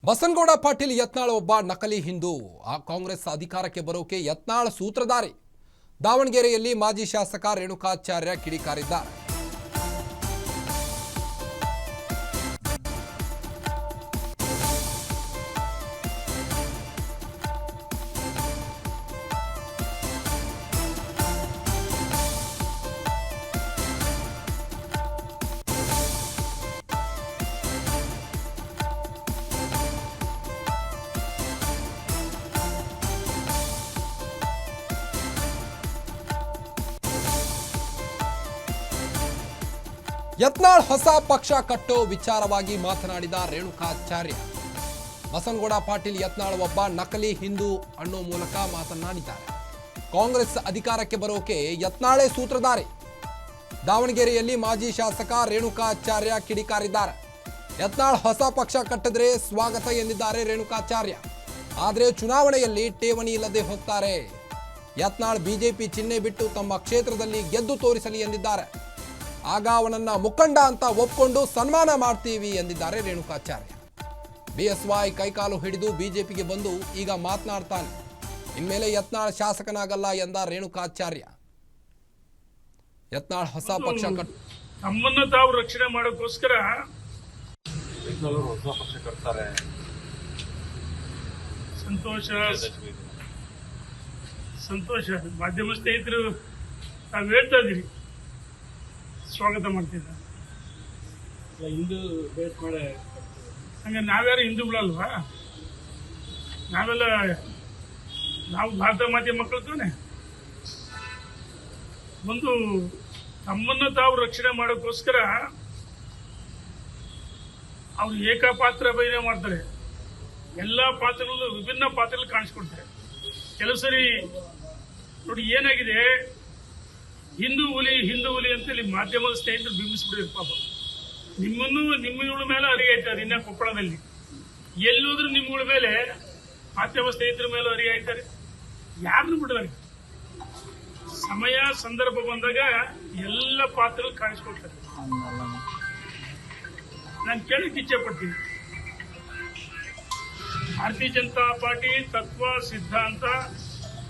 ಬಸನಗೌಡ ಪಾಟೀಲ್ ಯತ್ನಾಳ್ ಒಬ್ಬ ನಕಲಿ ಹಿಂದೂ. ಆ ಕಾಂಗ್ರೆಸ್ ಅಧಿಕಾರಕ್ಕೆ ಬರೋಕೆ ಯತ್ನಾಳ್ ಸೂತ್ರಧಾರಿ. ದಾವಣಗೆರೆಯಲ್ಲಿ ಮಾಜಿ ಶಾಸಕ ರೇಣುಕಾಚಾರ್ಯ ಕಿಡಿಕಾರಿದ್ದಾರೆ. ಯತ್ನಾಳ್ ಹೊಸ ಪಕ್ಷ ಕಟ್ಟೋ ವಿಚಾರವಾಗಿ ಮಾತನಾಡಿದ ರೇಣುಕಾಚಾರ್ಯ. ಬಸನಗೌಡ ಪಾಟೀಲ್ ಯತ್ನಾಳ್ ಒಬ್ಬ ನಕಲಿ ಹಿಂದೂ ಅನ್ನೋ ಮೂಲಕ ಮಾತನಾಡಿದ್ದಾರೆ. ಕಾಂಗ್ರೆಸ್ ಅಧಿಕಾರಕ್ಕೆ ಬರೋಕೆ ಯತ್ನಾಳೇ ಸೂತ್ರಧಾರಿ. ದಾವಣಗೆರೆಯಲ್ಲಿ ಮಾಜಿ ಶಾಸಕ ರೇಣುಕಾಚಾರ್ಯ ಕಿಡಿಕಾರಿದ್ದಾರೆ. ಯತ್ನಾಳ್ ಹೊಸ ಪಕ್ಷ ಕಟ್ಟಿದ್ರೆ ಸ್ವಾಗತ ಎಂದಿದ್ದಾರೆ ರೇಣುಕಾಚಾರ್ಯ. ಆದರೆ ಚುನಾವಣೆಯಲ್ಲಿ ಠೇವಣಿ ಇಲ್ಲದೆ ಹೋಗ್ತಾರೆ. ಯತ್ನಾಳ್ ಬಿಜೆಪಿ ಚಿಹ್ನೆ ಬಿಟ್ಟು ತಮ್ಮ ಕ್ಷೇತ್ರದಲ್ಲಿ ಗೆದ್ದು ತೋರಿಸಲಿ ಎಂದಿದ್ದಾರೆ. ಆಗ ಅವನನ್ನ ಮುಖಂಡ ಅಂತ ಒಪ್ಕೊಂಡು ಸನ್ಮಾನ ಮಾಡ್ತೀವಿ ಎಂದಿದ್ದಾರೆ ರೇಣುಕಾಚಾರ್ಯ. ಬಿಎಸ್ವೈ ಕೈಕಾಲು ಹಿಡಿದು ಬಿಜೆಪಿಗೆ ಬಂದು ಈಗ ಮಾತನಾಡ್ತಾನೆ. ಇನ್ಮೇಲೆ ಯತ್ನಾಳ್ ಶಾಸಕನಾಗಲ್ಲ ಎಂದ ರೇಣುಕಾಚಾರ್ಯ. ಯತ್ನಾಳ್ ಹೊಸ ಪಕ್ಷ ನಮ್ಮನ್ನ ತಾವು ರಕ್ಷಣೆ ಮಾಡೋಕ್ಕೋಸ್ಕರ ಹೊಸ ಪಕ್ಷ ಕಟ್ತಾರೆ. ಸಂತೋಷ. ಮಾಧ್ಯಮ ಸ್ನೇಹಿತರು ತಾವು ಹೇಳ್ತಾ ಇದೀರಿ, ಸ್ವಾಗತ ಮಾಡ್ತಿದ್ದ. ಹಿಂದೂ ಬೇಸ್ ಮಾಡಿ ಹಂಗೆ ನಾವ್ಯಾರು ಹಿಂದೂಗಳಲ್ವಾ? ನಾವು ಭಾರತ ಮಾತೆಯ ಮಕ್ಕಳು ತಾನೆ. ಒಂದು ತಮ್ಮನ್ನ ತಾವು ರಕ್ಷಣೆ ಮಾಡೋಕ್ಕೋಸ್ಕರ ಅವ್ರು ಏಕಪಾತ್ರ ಅಭಿನಯ ಮಾಡ್ತಾರೆ. ಎಲ್ಲ ಪಾತ್ರಗಳು ವಿಭಿನ್ನ ಪಾತ್ರಗಳು ಕಾಣಿಸ್ಕೊಡ್ತಾರೆ. ಕೆಲವು ಸರಿ ನೋಡಿ ಏನಾಗಿದೆ, ಹಿಂದೂ ಹುಲಿ ಅಂತೇಳಿ ಮಾಧ್ಯಮದ ಸ್ನೇಹಿತರು ಬಿಂಬಿಸ್ಬಿಟ್ಟಿದ್ರು. ಪಾಪ ನಿಮ್ಮಗಳ ಮೇಲೆ ಅರಿಯಾಯ್ತಾರೆ. ಇನ್ನ ಕೊಪ್ಪಳದಲ್ಲಿ ಎಲ್ಲೋದ್ರೂ ನಿಮ್ಮಗಳ ಮೇಲೆ ಮಾಧ್ಯಮ ಸ್ನೇಹಿತರ ಮೇಲೆ ಅರಿಯಾಯ್ತಾರೆ. ಯಾರನ್ನು ಬಿಡಲಾರೆ. ಸಮಯ ಸಂದರ್ಭ ಬಂದಾಗ ಎಲ್ಲ ಪಾತ್ರಗಳು ಕಾಣಿಸ್ಕೊಳ್ತಾರೆ. ನಾನು ಕೇಳಕ್ಕೆ ಇಚ್ಛೆ ಪಡ್ತೀನಿ, ಭಾರತೀಯ ಜನತಾ ಪಾರ್ಟಿ ತತ್ವ ಸಿದ್ಧಾಂತ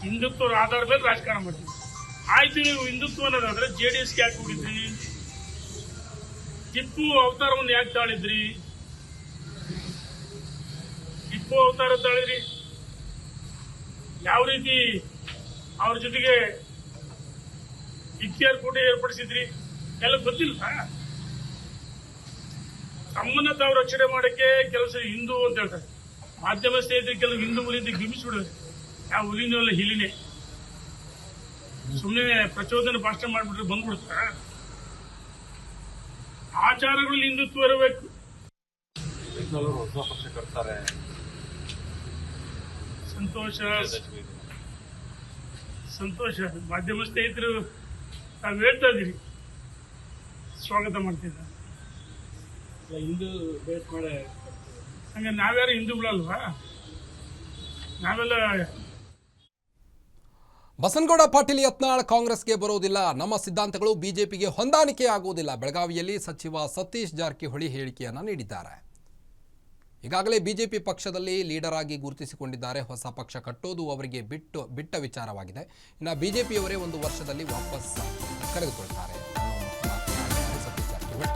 ಹಿಂದುತ್ವದ ಆಧಾರದ ಮೇಲೆ ರಾಜಕಾರಣ ಮಾಡ್ತೀವಿ. ಆಯ್ತು, ನೀವು ಹಿಂದುತ್ವ ಅನ್ನೋದಾದ್ರೆ ಜೆಡಿಎಸ್ಗೆ ಯಾಕೆ ಹೋಗಿದ್ರಿ? ಟಿಪ್ಪು ಅವತಾರವನ್ನು ಯಾಕೆ ತಾಳಿದ್ರಿ? ಟಿಪ್ಪು ಅವತಾರ ತಾಳಿದ್ರಿ, ಯಾವ ರೀತಿ ಅವ್ರ ಜೊತೆಗೆ ಇಖ್ತಿಯಾರ್ ಕೂಟ ಏರ್ಪಡಿಸಿದ್ರಿ ಎಲ್ಲ ಗೊತ್ತಿಲ್ಲ. ತಮ್ಮನ್ನ ತಾವು ರಕ್ಷಣೆ ಮಾಡಕ್ಕೆ ಕೆಲಸ ಹಿಂದೂ ಅಂತ ಹೇಳ್ತಾರೆ. ಮಾಧ್ಯಮ ಸ್ನೇಹಿತರಿಗೆ ಕೆಲವು ಹಿಂದೂ ಹುಲಿ ಅಂತ ಬಿಂಬಿಸ್ಬಿಡೋದು. ಯಾವ ಹುಲಿನಲ್ಲ ಹಿಲಿನೇ. ಸುಮ್ಮನೆ ಪ್ರಚೋದನೆ ಭಾಷಣ ಮಾಡಿಬಿಟ್ರೆ ಬಂದ್ಬಿಡ್ತಾರ. ಆಚಾರಗಳು ಹಿಂದುತ್ವ ಇರಬೇಕು. ಹೊಸ ಪಕ್ಷ ಕಟ್ತಾರೆ. ಸಂತೋಷ. ಮಾಧ್ಯಮ ಸ್ನೇಹಿತರು ತಾವು ಹೇಳ್ತಾ ಇದೀರಿ, ಸ್ವಾಗತ ಮಾಡ್ತಿದ್ದ. ಹಿಂದೂ ಬೇಸ್ ಮಾಡಿ ಹಂಗೆ ನಾವ್ಯಾರು ಹಿಂದೂಗಳಲ್ವಾ? ನಾವೆಲ್ಲ ಬಸನಗೌಡ ಪಾಟೀಲ್ ಯತ್ನಾಳ್ ಕಾಂಗ್ರೆಸ್ಗೆ ಬರೋದಿಲ್ಲ, ನಮ್ಮ ಸಿದ್ಧಾಂತಗಳು ಬಿಜೆಪಿಗೆ ಹೊಂದಾಣಿಕೆ ಆಗುವುದಿಲ್ಲ. ಬೆಳಗಾವಿಯಲ್ಲಿ ಸಚಿವ ಸತೀಶ್ ಜಾರಕಿಹೊಳಿ ಹೇಳಿಕೆಯನ್ನು ನೀಡಿದ್ದಾರೆ. ಈಗಾಗಲೇ ಬಿಜೆಪಿ ಪಕ್ಷದಲ್ಲಿ ಲೀಡರ್ ಆಗಿ ಗುರುತಿಸಿಕೊಂಡಿದ್ದಾರೆ. ಹೊಸ ಪಕ್ಷ ಕಟ್ಟೋದು ಅವರಿಗೆ ಬಿಟ್ಟ ವಿಚಾರವಾಗಿದೆ. ಇನ್ನು ಬಿಜೆಪಿಯವರೇ 1 ವರ್ಷದಲ್ಲಿ ವಾಪಸ್ ಕರೆದುಕೊಳ್ತಾರೆ ಸತೀಶ್ ಜಾರಕಿಹೊಳಿ.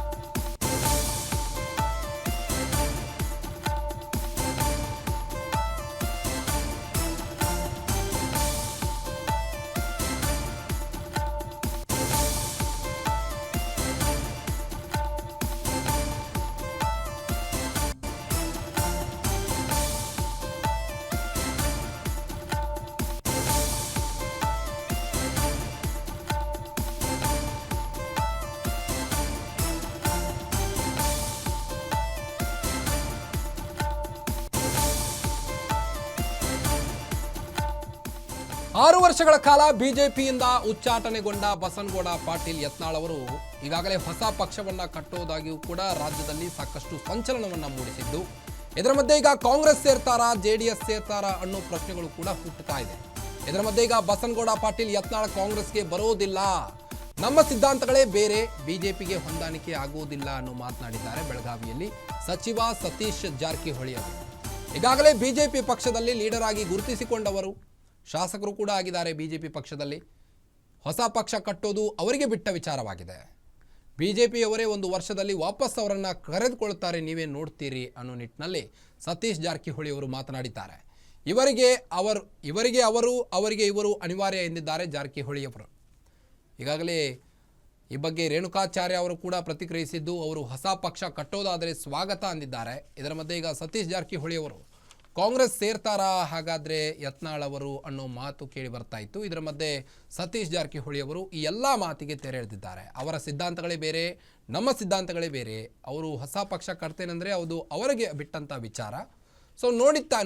ಆರು ವರ್ಷಗಳ ಕಾಲ ಬಿಜೆಪಿಯಿಂದ ಉಚ್ಚಾಟನೆಗೊಂಡ ಬಸನಗೌಡ ಪಾಟೀಲ್ ಯತ್ನಾಳ್ ಅವರು ಈಗಾಗಲೇ ಹೊಸ ಪಕ್ಷವನ್ನ ಕಟ್ಟೋದಾಗಿಯೂ ಕೂಡ ರಾಜ್ಯದಲ್ಲಿ ಸಾಕಷ್ಟು ಸಂಚಲನವನ್ನ ಮೂಡಿಸಿದ್ದು, ಇದರ ಮಧ್ಯೆ ಈಗ ಕಾಂಗ್ರೆಸ್ ಸೇರ್ತಾರಾ, ಜೆಡಿಎಸ್ ಸೇರ್ತಾರಾ ಅನ್ನೋ ಪ್ರಶ್ನೆಗಳು ಕೂಡ ಹುಟ್ಟುತ್ತಾ ಇದೆ. ಇದರ ಮಧ್ಯೆ ಈಗ ಬಸನಗೌಡ ಪಾಟೀಲ್ ಯತ್ನಾಳ್ ಕಾಂಗ್ರೆಸ್ಗೆ ಬರೋದಿಲ್ಲ, ನಮ್ಮ ಸಿದ್ಧಾಂತಗಳೇ ಬೇರೆ, ಬಿಜೆಪಿಗೆ ಹೊಂದಾಣಿಕೆ ಆಗುವುದಿಲ್ಲ ಅನ್ನೋ ಮಾತನಾಡಿದ್ದಾರೆ ಬೆಳಗಾವಿಯಲ್ಲಿ ಸಚಿವ ಸತೀಶ್ ಜಾರಕಿಹೊಳಿ ಅವರು. ಈಗಾಗಲೇ ಬಿಜೆಪಿ ಪಕ್ಷದಲ್ಲಿ ಲೀಡರ್ ಆಗಿ ಗುರುತಿಸಿಕೊಂಡವರು, ಶಾಸಕರು ಕೂಡ ಆಗಿದ್ದಾರೆ ಬಿಜೆಪಿ ಪಕ್ಷದಲ್ಲಿ. ಹೊಸ ಪಕ್ಷ ಕಟ್ಟೋದು ಅವರಿಗೆ ಬಿಟ್ಟ ವಿಚಾರವಾಗಿದೆ. ಬಿಜೆಪಿಯವರೇ ಒಂದು ವರ್ಷದಲ್ಲಿ ವಾಪಸ್ ಅವರನ್ನು ಕರೆದುಕೊಳ್ಳುತ್ತಾರೆ, ನೀವೇ ನೋಡ್ತೀರಿ ಅನ್ನೋ ನಿಟ್ಟಿನಲ್ಲಿ ಸತೀಶ್ ಜಾರಕಿಹೊಳಿ ಅವರು ಮಾತನಾಡಿದ್ದಾರೆ. ಇವರಿಗೆ ಅವರು ಅವರಿಗೆ ಇವರು ಅನಿವಾರ್ಯ ಎಂದಿದ್ದಾರೆ ಜಾರಕಿಹೊಳಿಯವರು. ಈಗಾಗಲೇ ಈ ಬಗ್ಗೆ ರೇಣುಕಾಚಾರ್ಯ ಅವರು ಕೂಡ ಪ್ರತಿಕ್ರಿಯಿಸಿದ್ದು, ಅವರು ಹೊಸ ಪಕ್ಷ ಕಟ್ಟೋದಾದರೆ ಸ್ವಾಗತ ಅಂದಿದ್ದಾರೆ. ಇದರ ಮಧ್ಯೆ ಈಗ ಸತೀಶ್ ಜಾರಕಿಹೊಳಿ ಅವರು ಕಾಂಗ್ರೆಸ್ ಸೇರ್ತಾರಾ ಹಾಗಾದರೆ ಯತ್ನಾಳ್ ಅವರು ಅನ್ನೋ ಮಾತು ಕೇಳಿ ಬರ್ತಾ ಇತ್ತು. ಇದರ ಮಧ್ಯೆ ಸತೀಶ್ ಜಾರಕಿಹೊಳಿ ಅವರು ಈ ಎಲ್ಲ ಮಾತಿಗೆ ತೆರೆ ಎಳೆದಿದ್ದಾರೆ. ಅವರ ಸಿದ್ಧಾಂತಗಳೇ ಬೇರೆ, ನಮ್ಮ ಸಿದ್ಧಾಂತಗಳೇ ಬೇರೆ. ಅವರು ಹೊಸ ಪಕ್ಷ ಕಟ್ತೇನೆಂದರೆ ಅದು ಅವರಿಗೆ ಬಿಟ್ಟಂಥ ವಿಚಾರ. ಸೊ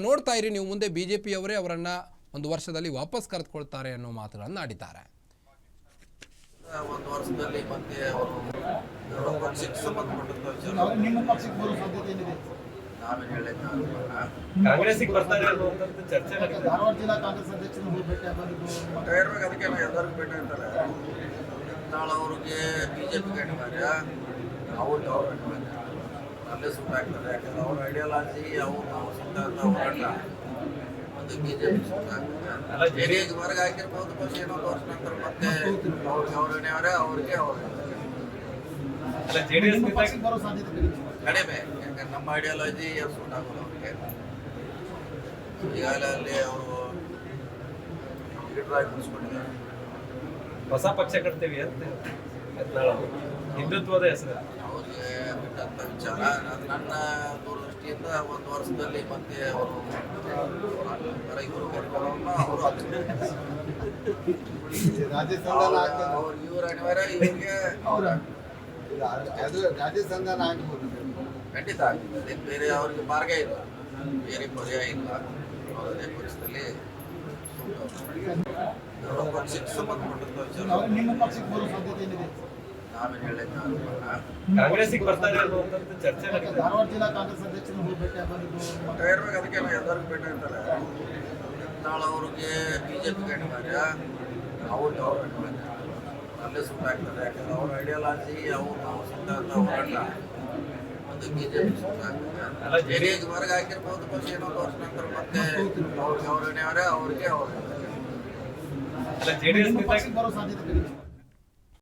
ನೋಡ್ತಾ ಇರಿ ನೀವು, ಮುಂದೆ ಬಿ ಜೆ ಪಿಯವರೇ ಅವರನ್ನು ಒಂದು ವರ್ಷದಲ್ಲಿ ವಾಪಸ್ ಕರೆದುಕೊಳ್ತಾರೆ ಅನ್ನೋ ಮಾತುಗಳನ್ನು ಆಡಿದ್ದಾರೆ. ಒಂದು ವರ್ಷದಲ್ಲಿ ಮತ್ತೆ ಅವರು ಪಕ್ಷಕ್ಕೆ ಸಂಬಂಧಪಟ್ಟಂತ ವಿಚಾರ ನಿಮ್ಮ ಪಕ್ಷಕ್ಕೆ ಬರೋ ಸಾಧ್ಯತೆ ಏನಿದೆ? ನಾವೇನು ಹೇಳಿದ್ದ ಕಾಂಗ್ರೆಸ್ಗೆ ಬರ್ತಾರೆ ಅನ್ನುವಂಥದ್ದು ಚರ್ಚೆ ನಡೀತಾ ಇದೆ. ಧಾರವಾಡ ಜಿಲ್ಲಾ ಕಾಂಗ್ರೆಸ್ ಅಧ್ಯಕ್ಷರು ಭೇಟಿ ಆಗೋದು ಇರ್ಬೇಕು, ಅದಕ್ಕೆ ಎಲ್ಲರಿಗೂ ಭೇಟಿ ಅಂತಾರೆ. ನಾಳೆ ಅವ್ರಿಗೆ ಬಿಜೆಪಿಗೆ ಅನಿವಾರ್ಯ, ಅವ್ರಿಗೆ ಅವ್ರು ಅನಿವಾರ್ಯ, ಅಲ್ಲೇ ಸುಟ್ಟಾಗ್ತದೆ. ಯಾಕಂದ್ರೆ ಅವ್ರ ಐಡಿಯಾಲಜಿ ಅವ್ರು ಸಿದ್ಧಾಂತ ಹೋರಾಟ ಒಂದು ಬಿಜೆಪಿ ಸುಟ್ಟಾಗ್ತದೆ. ಜೆಡಿಎಸ್ ಹೊರಗೆ ಹಾಕಿರ್ಬೋದು, പക്ഷേ ಇನ್ನೊಂದು ವರ್ಷ ನಂತರ ಮತ್ತೆ ಅವ್ರಿಗೆ ಅವ್ರ ಅನಿವಾರ್ಯ, ಅವ್ರಿಗೆ ಅವ್ರು ಅಲ್ಲ, ಜೆಡಿಎಸ್ ಪಕ್ಷಕ್ಕೆ ಬರೋ ಸಾಧ್ಯತೆ ಕಡಿಮೆ. ಕಡಿಮೆ. ಯಾಕಂದ್ರೆ ನಮ್ಮ ಐಡಿಯಾಲಜಿ ಸೂಟ್ ಆಗೋದು ಅವ್ರಿಗೆ. ಈಗಾಗಲೇ ಅಲ್ಲಿ ಅವರು ಲೀಡರ್ ಆಗಿ ಮುಗಿಸ್ಕೊಂಡಿದ್ದಾರೆ. ಹೊಸ ಪಕ್ಷ ಕಟ್ತೀವಿ ಅಂತ ಯತ್ನಾಳ್ ಅವರು. ಹಿಂದುತ್ವದ ಹೆಸರು ಅವ್ರಿಗೆ ಬಿಟ್ಟಂತ ವಿಚಾರ. ನನ್ನ ದೂರದೃಷ್ಟಿಯಿಂದ ಒಂದು ವರ್ಷದಲ್ಲಿ ಮತ್ತೆ ಅವರು ಇವರು ಕರಿಬರೋನ್ನ ಅವರು ಇವ್ರ ಅನಿವಾರ್ಯ, ಇವರಿಗೆ ರಾಜಸ್ಥಾನ ಆಗ್ಬೋದು. ಖಂಡಿತ ಆಗ್ತದೆ. ಬೇರೆ ಅವ್ರಿಗೆ ಮಾರ್ಗ ಇಲ್ಲ, ಬೇರೆ ಪರ್ಯಾಯ ಇಲ್ಲ. ಅವರದೇ ಪಕ್ಷದಲ್ಲಿ ಪಕ್ಷಕ್ಕೆ ಸಂಬಂಧಪಟ್ಟಂತ ವಿಚಾರ ನಿಮ್ಮ ಪಕ್ಷಕ್ಕೆ ಬರೋ ಸಾಧ್ಯತೆ ಏನಿದೆ? ನಾವೇನು ಹೇಳಿದ್ದ ಕಾಂಗ್ರೆಸ್ಗೆ ಬರ್ತಾರೆ ಅನ್ನುವಂಥದ್ದು ಚರ್ಚೆ ನಡೀತಾ ಇದೆ. ಧಾರವಾಡ ಜಿಲ್ಲಾ ಕಾಂಗ್ರೆಸ್ ಅಧ್ಯಕ್ಷರು ಭೇಟಿ ಆಗೋದು ಇರ್ಬೇಕು, ಅದಕ್ಕೆ ಎಲ್ಲರಿಗೂ ಭೇಟಿ ಅಂತಾರೆ. ನಾಳೆ ಅವ್ರಿಗೆ ಬಿಜೆಪಿಗೆ ಅನಿವಾರ್ಯ, ಅವ್ರಿಗೆ ಅವ್ರು ಅನಿವಾರ್ಯ, ಅಲ್ಲೇ ಸುಟ್ಟಾಗ್ತದೆ. ಯಾಕಂದ್ರೆ ಅವ್ರ ಐಡಿಯಾಲಜಿ ಅವ್ರು ಸಿದ್ಧಾಂತ ಹೋರಾಟ ಒಂದು ಬಿಜೆಪಿ ಸುಟ್ಟಾಗ್ತದೆ. ಜೆಡಿಎಸ್ ಹೊರಗೆ ಹಾಕಿರ್ಬೋದು, പക്ഷേ ಇನ್ನೊಂದು ವರ್ಷ ನಂತರ ಮತ್ತೆ ಅವ್ರಿಗೆ ಅವ್ರ ಅನಿವಾರ್ಯ, ಅವ್ರಿಗೆ ಅವ್ರು ಅಲ್ಲ, ಜೆಡಿಎಸ್ ಪಕ್ಷಕ್ಕೆ ಬರೋ ಸಾಧ್ಯತೆ ಕಡಿಮೆ.